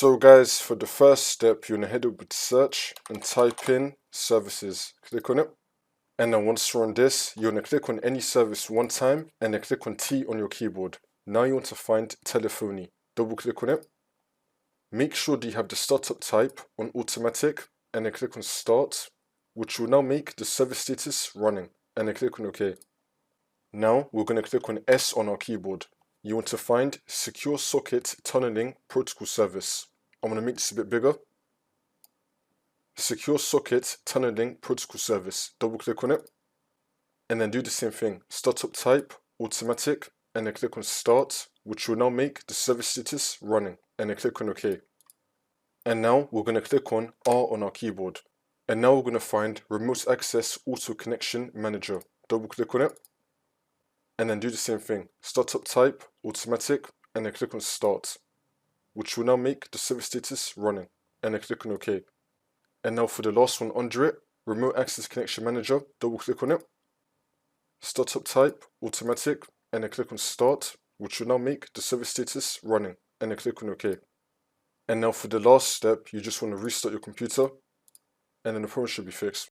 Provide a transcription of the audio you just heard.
So guys, for the first step, you're going to head over to search and type in services. Click on it. And then once you're on this, you're going to click on any service one time and then click on T on your keyboard. Now you want to find telephony. Double click on it. Make sure that you have the startup type on automatic and then click on start, which will now make the service status running, and then click on OK. Now we're going to click on S on our keyboard. You want to find Secure Socket Tunneling Protocol Service. I'm going to make this a bit bigger. Secure Socket Tunneling Protocol Service. Double click on it. And then do the same thing. Startup type, automatic, and then click on start, which will now make the service status running. And then click on OK. And now we're going to click on R on our keyboard. And now we're going to find Remote Access Auto Connection Manager. Double click on it. And then do the same thing. Startup type, automatic, and then click on start, which will now make the service status running. And then click on OK. And now for the last one under it, Remote Access Connection Manager, double click on it. Startup type, automatic, and then click on start, which will now make the service status running. And then click on OK. And now for the last step, you just want to restart your computer, and then the problem should be fixed.